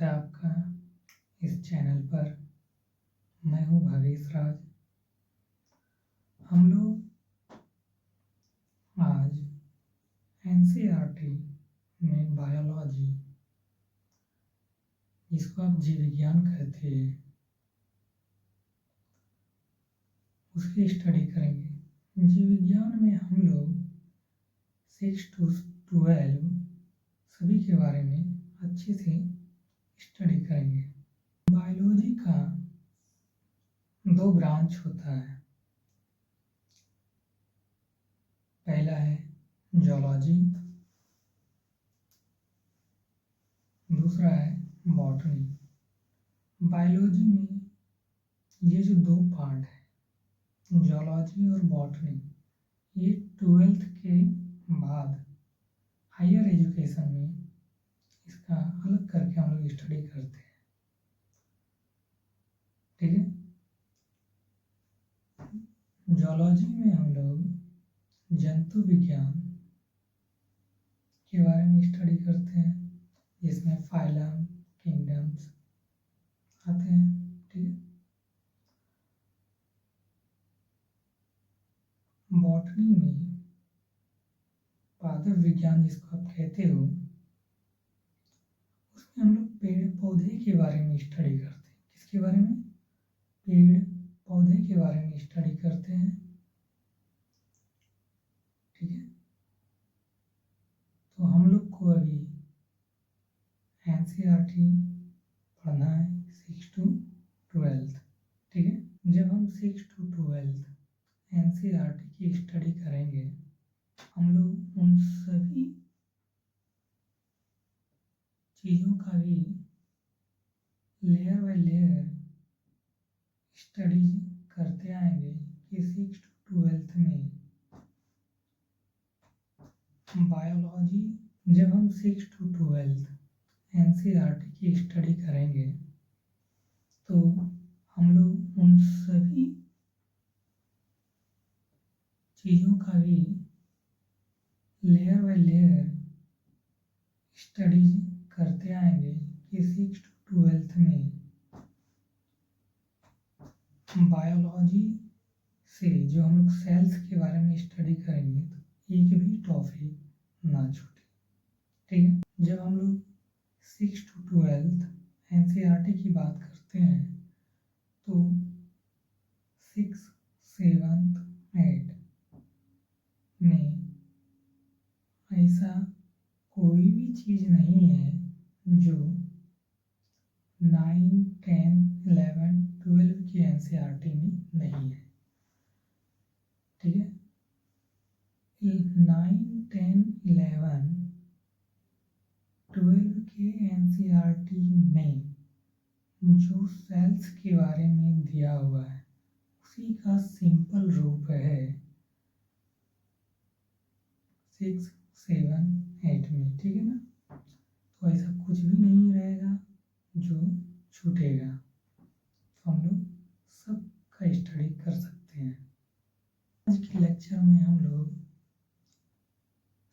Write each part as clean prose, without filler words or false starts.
है आपका इस चैनल पर। मैं हूँ भवेश राज। हम लोग आज एनसीईआरटी में बायोलॉजी, जिसको आप जीव विज्ञान कहते हैं, उसकी स्टडी करेंगे। जीव विज्ञान में हम लोग 6 to 12 सभी के बारे में अच्छे से स्टडी करेंगे। बायोलॉजी का 2 ब्रांच होता है। पहला है जूलॉजी, दूसरा है बॉटनी। बायोलॉजी में ये जो 2 पार्ट है, जूलॉजी और बॉटनी, ये 12th के बाद हायर एजुकेशन में इसका अलग करके हम लोग स्टडी करते हैं। ठीक है। जूलॉजी में हम लोग जंतु विज्ञान के बारे में स्टडी करते हैं, जिसमें फाइलम, किंगडम्स आते हैं। ठीक है। बॉटनी में पादप विज्ञान जिसको आप कहते हो, उसमें हम लोग पेड़ पौधे के बारे में स्टडी करते हैं। किसके बारे में? पेड़ पौधे के बारे में स्टडी करते हैं। ठीक है। तो हम लोग को अभी एनसीईआरटी पढ़ना है 6 to 12। ठीक है। जब हम 6 to 12 एनसीईआरटी की स्टडी करेंगे, हम लोग उन सभी चीज़ों का भी लेयर बाय लेयर स्टडीज करते आएंगे कि 6 to 12 में बायोलॉजी, जब हम 6 to 12 एनसीईआरटी की स्टडी करेंगे तो हम लोग उन सभी चीज़ों का भी लेयर बाय लेयर स्टडीज करते आएंगे कि 6 to 12 में बायोलॉजी से जो हम लोग सेल्स के बारे में स्टडी करेंगे तो एक भी टॉपिक ना छूटे। ठीक है। जब हम लोग 6 to 12 एनसीईआरटी की बात करते हैं तो 6, 7, 8 में ऐसा कोई भी चीज़ नहीं है जो 9, 10, 11, 12 की एनसीईआरटी में नहीं है। ठीक है। 9, 10, 11, 12 के एनसीईआरटी में जो सेल्स के बारे में दिया हुआ है, उसी का सिंपल रूप है 6, 7, 8 में। ठीक है ना। तो ऐसा कुछ भी नहीं रहेगा जो छूटेगा। तो हम लोग सब का स्टडी कर सकते हैं। आज के लेक्चर में हम लोग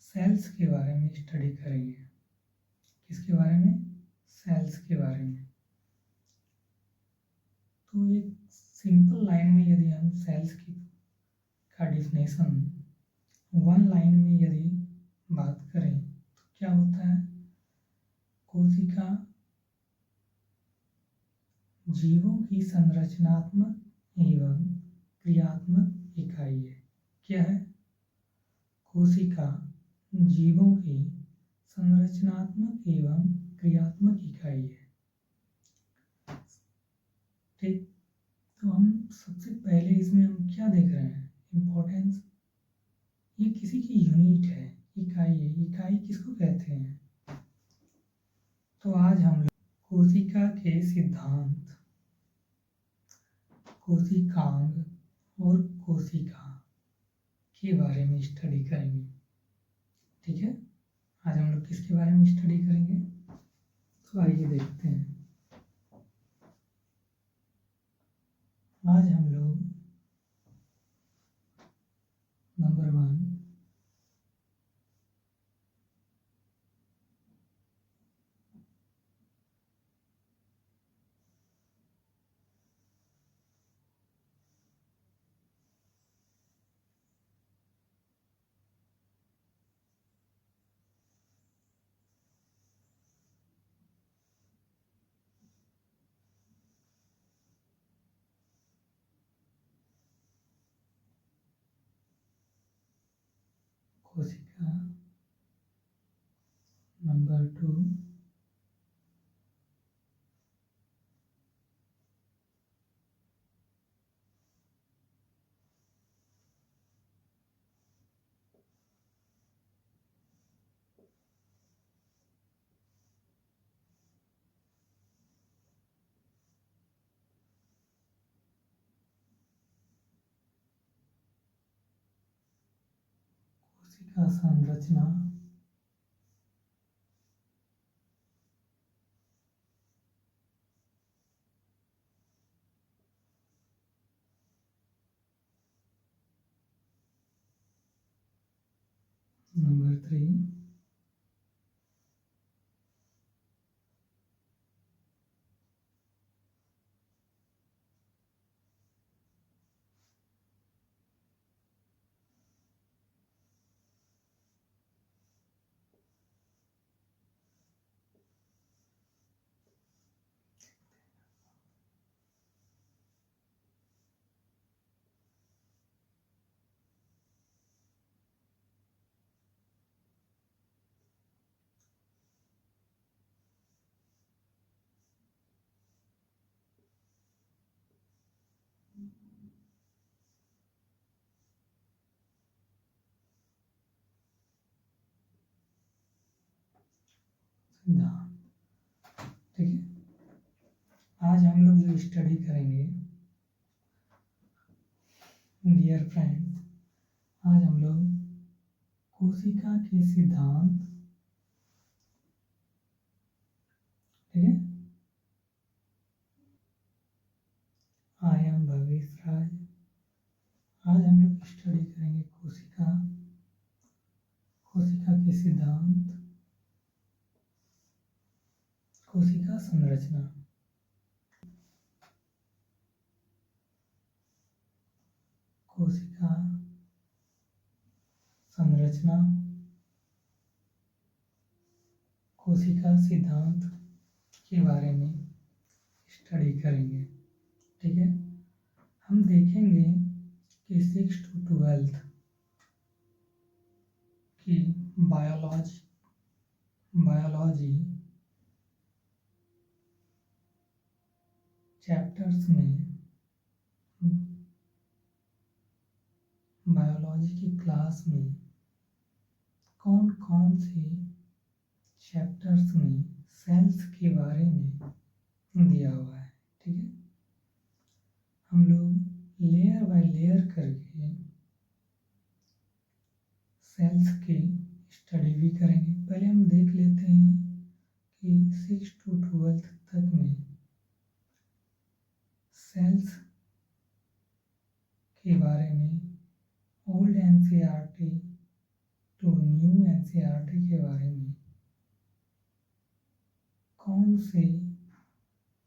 सेल्स के बारे में स्टडी करेंगे। किसके बारे में? सेल्स के बारे में। तो एक सिंपल लाइन में यदि हम सेल्स की का डिफिनेशन 1 लाइन में यदि बात करें तो क्या होता है? कोशिका जीवों की संरचनात्मक एवं क्रियात्मक इकाई है। क्या है? कोशिका जीवों की संरचनात्मक एवं क्रियात्मक इकाई है। ठीक। तो हम सबसे पहले इसमें हम क्या देख रहे हैं? इम्पोर्टेंस। ये किसी की यूनिट है, इकाई है। इकाई किसको कहते हैं? तो आज हम लोग कोशिका के सिद्धांत, कोशिकांग और कोशिका के बारे में स्टडी करेंगे। ठीक है। आज हम लोग किसके बारे में स्टडी करेंगे? तो आइए देखते हैं। आज हम लोग नंबर 1 कोशिका। नंबर 2, कोशिका संरचना। नंबर 3, सिद्धांत। ठीक है, आज हम लोग जो स्टडी करेंगे डियर फ्रेंड्स, आज हम लोग कोशिका के सिद्धांत, ठीक है, आई एम भवेश राज। आज हम लोग स्टडी करेंगे कोशिका के सिद्धांत, कोशिका संरचना। कोशिका संरचना, कोशिका सिद्धांत के बारे में स्टडी करेंगे। ठीक है, हम देखेंगे कि 6 to 12 की बायोलॉजी चैप्टर्स में, बायोलॉजी की क्लास में कौन कौन से चैप्टर्स में सेल्स के बारे में दिया हुआ है। ठीक है, हम लोग लेयर बाय लेयर करके सेल्स की स्टडी भी करेंगे। पहले हम देख लेते हैं कि 6 to 12 तक में सेल्स के बारे में old NCERT to new NCERT के बारे में कौन से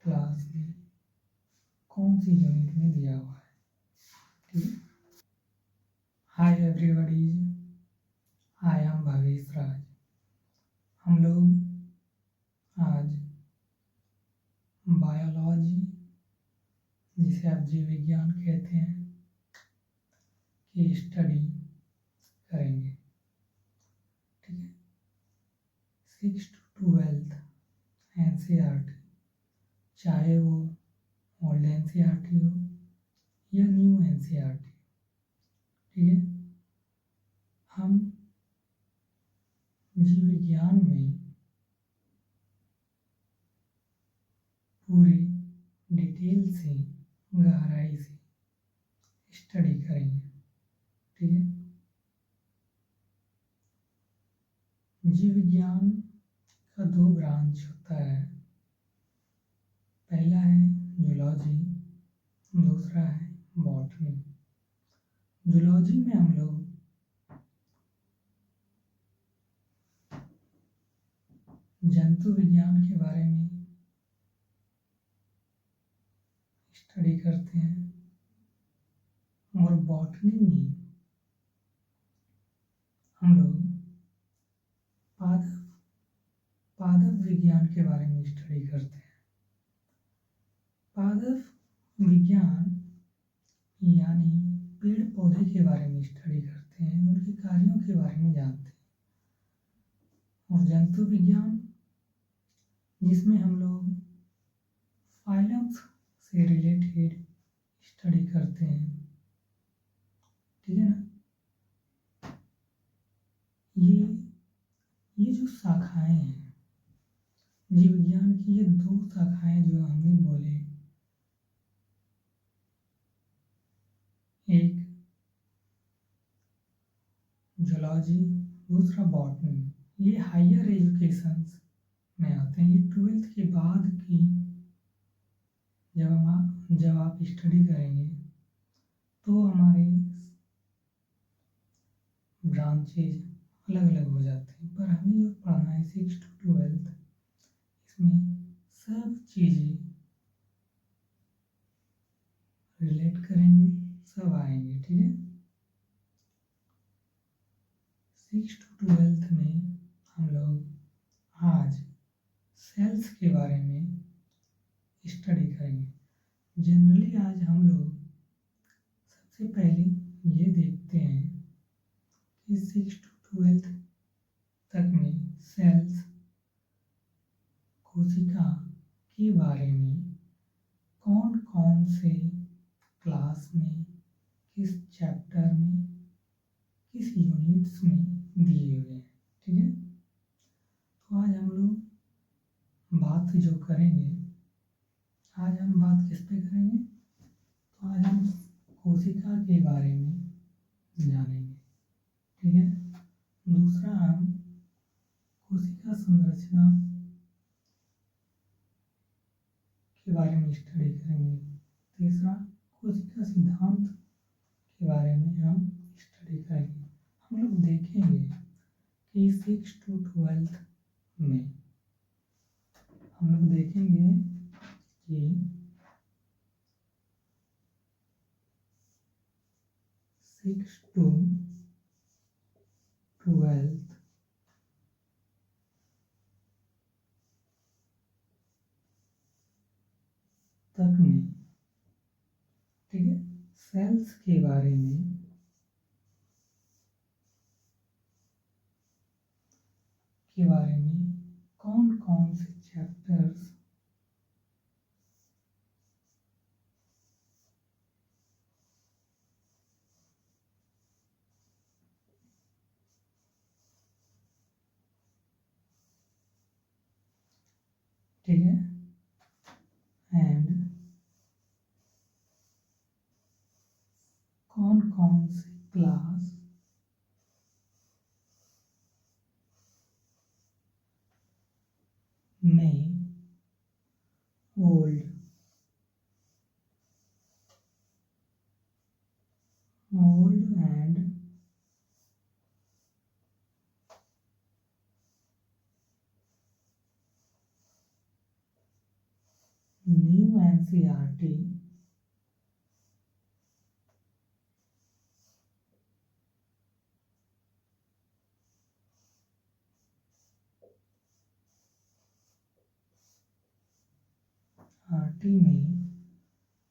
क्लास में, कौन सी यूनिट में दिया हुआ है। ठीक है, hi everybody, I am Bhavesh Raj. हम लोग आज बायोलॉजी, जिसे आप जीव विज्ञान कहते हैं, की स्टडी करेंगे। ठीक है, 6 to 12 एनसीईआरटी, चाहे वो ओल्ड एनसीईआरटी हो या न्यू एनसीईआरटी। ठीक है, हम जीव विज्ञान में पूरी डिटेल से, गहराई से स्टडी करेंगे। ठीक है, जीव विज्ञान का 2 ब्रांच होता है। पहला है जूलॉजी, दूसरा है बॉटनी। जूलॉजी में हम लोग जंतु विज्ञान के बारे में स्टडी करते हैं, और बॉटनी में हम लोग पादप विज्ञान के बारे में स्टडी करते हैं। पादप विज्ञान यानी पेड़ पौधे के बारे में स्टडी करते करते हैं, उनके कार्यों के बारे में जानते हैं। और जंतु विज्ञान, जिसमें हम लोग फाइलम्स से रिलेटेड स्टडी करते हैं, ठीक है ना। ये जो शाखाएं हैं जीव विज्ञान की, ये दो शाखाएं जो हमने बोले, एक जूलॉजी, दूसरा बॉटनी, ये हायर एजुकेशंस में आते हैं। ये 12th के बाद की जब आप स्टडी करेंगे तो हमारे ब्रांचेज अलग अलग हो जाते हैं, पर हमें जो पढ़ना है 6 to 12th, इसमें सब चीज़ें रिलेट करेंगे, सब आएंगे, ठीक है। 6 to 12th में हम लोग आज सेल्स के बारे में स्टडी करेंगे। जनरली आज हम लोग सबसे पहले ये देखते हैं कि 6 to 12th तक में सेल्स, कोशिका के बारे में कौन कौन से क्लास में, किस चैप्टर में, किस यूनिट्स में दिए हुए हैं, ठीक है। तो आज हम लोग बात जो करेंगे, आज हम बात किस पे करेंगे, तो आज हम कोशिका के बारे में जानेंगे, ठीक है। दूसरा, हम कोशिका संरचना के बारे में स्टडी करेंगे। तीसरा, कोशिका सिद्धांत के बारे में हम स्टडी करेंगे। हम लोग देखेंगे कि 6 to 12th में हम लोग देखेंगे कि 6 to 12th तक में, ठीक है, सेल्स के बारे में कौन कौन से चैप्टर्स ठीक है, एंड कौन कौन से क्लास में ओल्ड एंड न्यू एनसीईआरटी में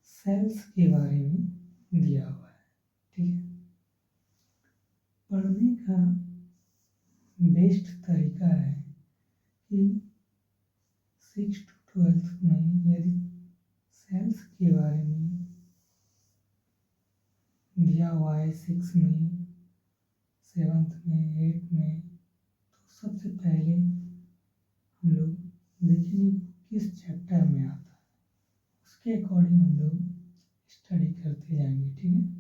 सेल्स के बारे में दिया हुआ है, ठीक है। पढ़ने का बेस्ट तरीका है कि 6 to 12th में यदि सेल्स के बारे में दिया हुआ है 6 में, 7th में, 8th में, तो सबसे पहले हम लोग देखेंगे किस चैप्टर में आता है, उसके अकॉर्डिंग हम लोग स्टडी करते जाएंगे, ठीक है।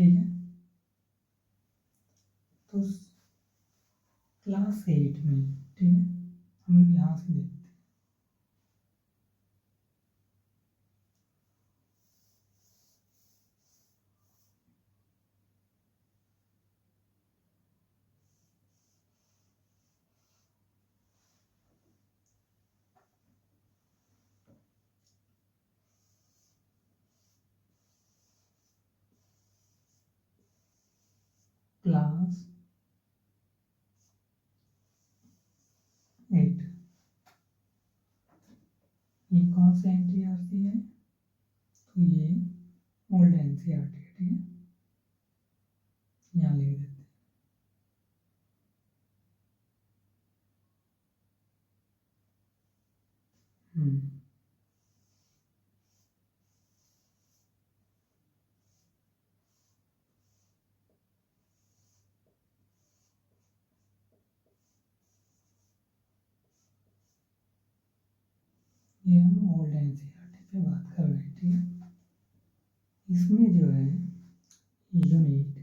ठीक है। तो क्लास 8 में, ठीक है, हम लोग यहाँ से देखते हैं। क्लास 8, ये कौन सा एनसीईआरटी है? तो ये ओल्ड एनसीईआरटी है, ठीक है, यहाँ लिख देते हैं। ये हम ओल्ड एनसीईआरटी पे बात कर रहे हैं, ठीक है। इसमें जो है यूनिट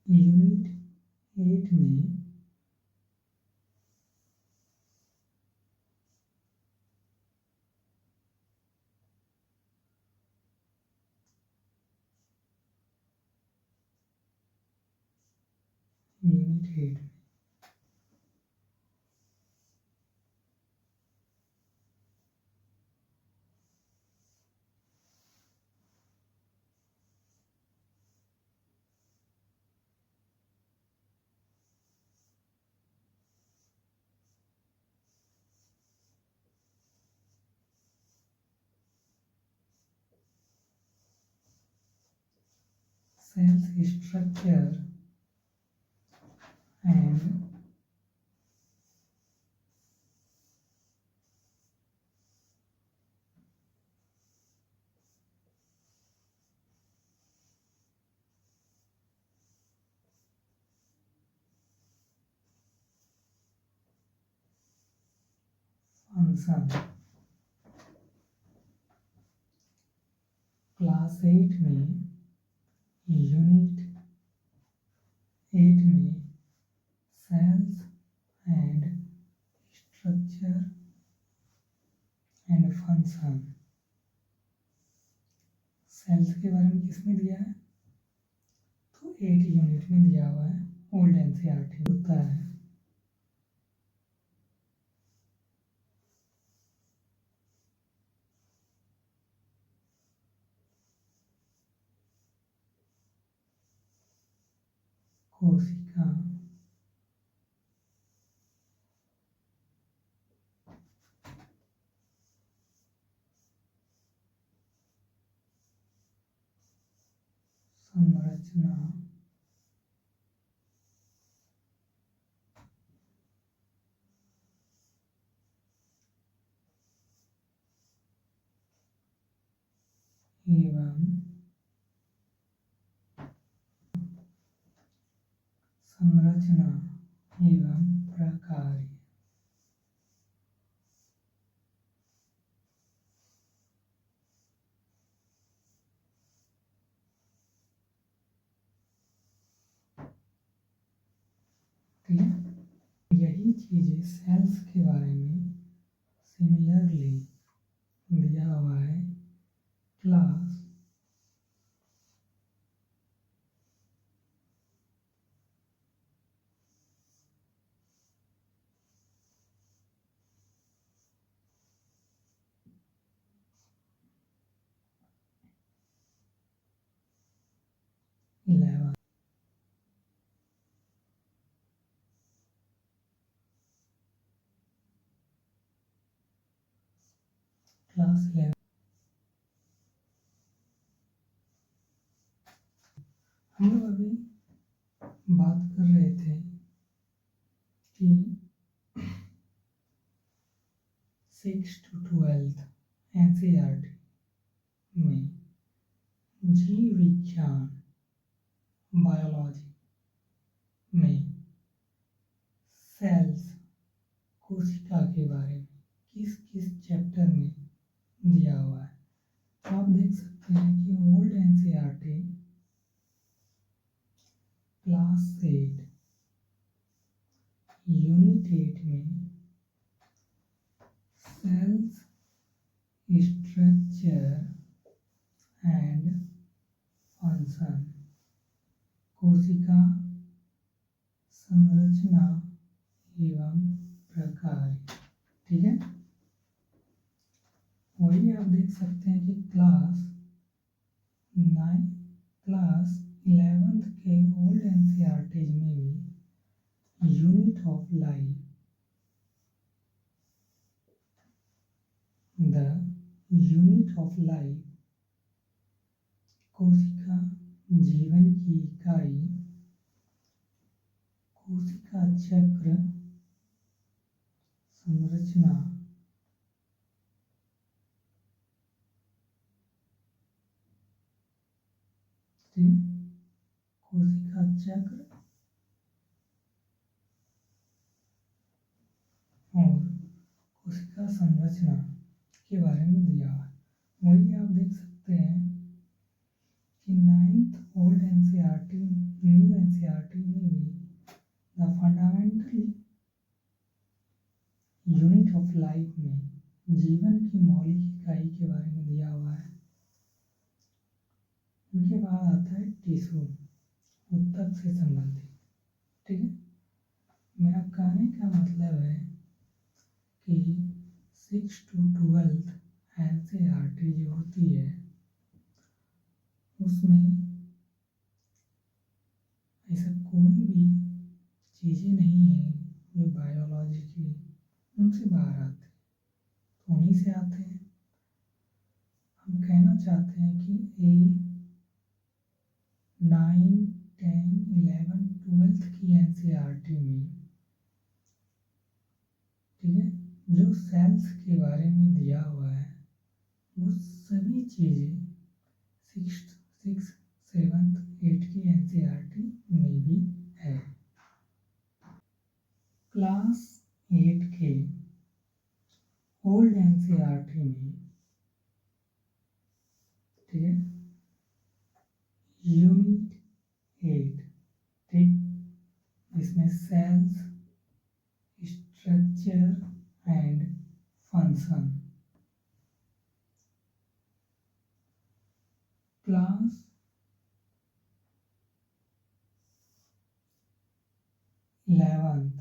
यूनिट 8 में यूनिट 8 में cells structure and function. Class 8 में यूनिट 8 में cells and structure and function. Cells के बारे में किसमें दिया है? तो 8 यूनिट में दिया हुआ है, ओल्ड एनसीईआरटी होता है। कोशिका संरचना एवं संरचना एवं प्रकार्य। ठीक है, यही चीजें सेल्स के बारे में सिमिलरली दिया हुआ है क्लास 11। क्लास 11 हम लोग अभी बात कर रहे थे कि 6 to 12 एनसीईआरटी में जीव विज्ञान बायोलॉजी में सेल्स कोशिका के बारे में किस किस चैप्टर में दिया हुआ है। तो आप देख सकते हैं कि ओल्ड एनसीईआरटी क्लास 8 यूनिट 8 में सेल्स स्ट्रक्चर एंड फंक्शन, कोशिका संरचना एवं प्रकार, ठीक है। वही आप देख सकते हैं कि क्लास 11th के ओल्ड एनसीईआरटी में भी unit of life, the unit of life, कोशिका जीवन की इकाई, कोशिका चक्र संरचना, कोशिका चक्र और कोशिका संरचना के बारे में दिया हुआ है। वही आप देख सकते हैं कि 9th old NCERT new NCERT में भी the fundamental unit of life में जीवन की मौलिक इकाई के बारे में दिया हुआ है। उनके बाद आता है टिश्यू, ऊतक से संबंधित, ठीक है। मेरा कहने का मतलब है कि 6 to 12 एनसीईआरटी जो होती है उसमें ऐसा कोई भी चीज़ें नहीं है जो बायोलॉजी की उनसे बाहर आते, तो उन्हीं से आते हैं। हम कहना चाहते हैं कि 9, 10, 11, 12 की एनसीईआरटी में, ठीक है, जो सेल्स के बारे में दिया हुआ है वो सभी चीज़ें 6th, 7th, 8th की एनसीईआरटी में भी है। क्लास 8 के ओल्ड एनसीईआरटी में, ठीक है, यूनिट 8, ठीक, इसमें cells structure and function, class 11th,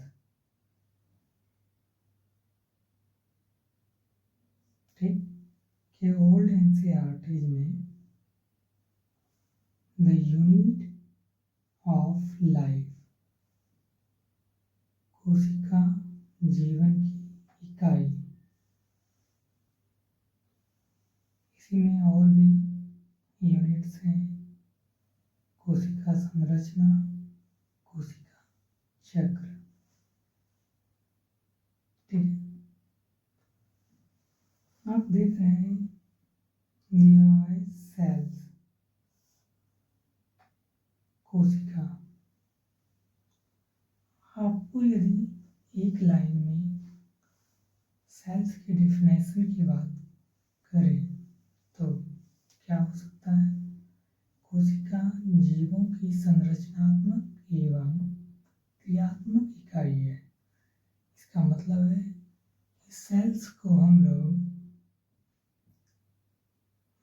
ठीक, के ओल्ड एनसीईआरटी में द यूनिट ऑफ लाइफ, कोशिका जीवन की इकाई, इसी में और भी यूनिट्स हैं, कोशिका संरचना, कोशिका चक्र, ठीक है। आप देख रहे हैं सेल्स, कोशिका। आपको यदि एक लाइन में सेल्स की डेफिनेशन की बात करें तो क्या हो सकता है? कोशिका जीवों की संरचनात्मक एवं क्रियात्मक इकाई है। इसका मतलब है कि सेल्स को हम लोग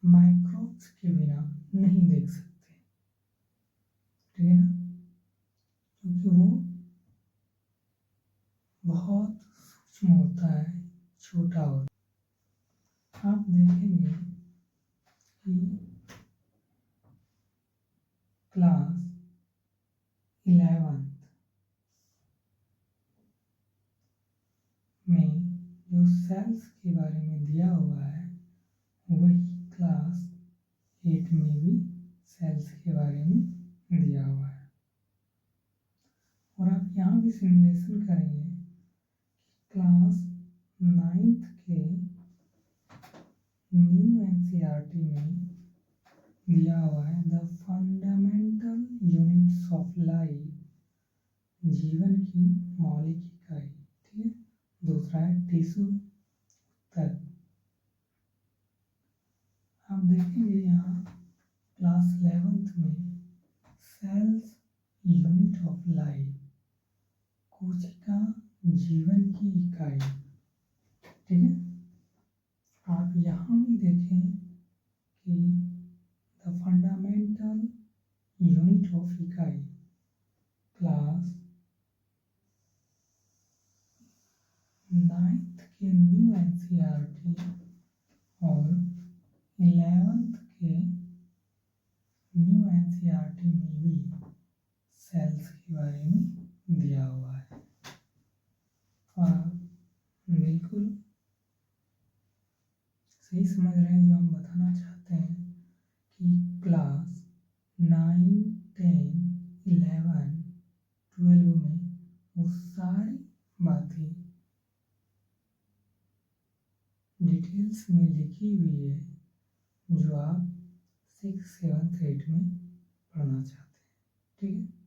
माइक्रोब्स के बिना नहीं देख सकते, ठीक है ना, क्योंकि वो बहुत सूक्ष्म होता है, छोटा होता है। आप देखेंगे कि क्लास 11th में जो सेल्स के बारे में दिया हुआ है वही क्लास 8 में भी सेल्स के बारे में दिया हुआ है। और आप यहाँ भी सिमुलेशन करेंगे कि क्लास 9th के न्यू एनसीईआरटी में दिया हुआ है the fundamental units of life, जीवन की मौलिक इकाई, ठीक है। दूसरा है टिश्यू उत्तर। आप देखेंगे यहाँ क्लास 11th में सेल्स यूनिट ऑफ लाइफ, कोशिका जीवन की इकाई, ठीक है। आप यहाँ भी देखें कि द फंडामेंटल यूनिट ऑफ इकाई क्लास 9th के न्यू एनसीईआरटी और 11th के न्यू एनसीईआरटी में भी सेल्स के बारे में दिया हुआ है। तो आप बिल्कुल सही समझ रहे हैं। जो हम बताना चाहते हैं कि क्लास 9, 10, 11, 12 में वो सारी बातें डिटेल्स में लिखी हुई है जो आप 6, 7, 8 में पढ़ना चाहते हैं, ठीक है।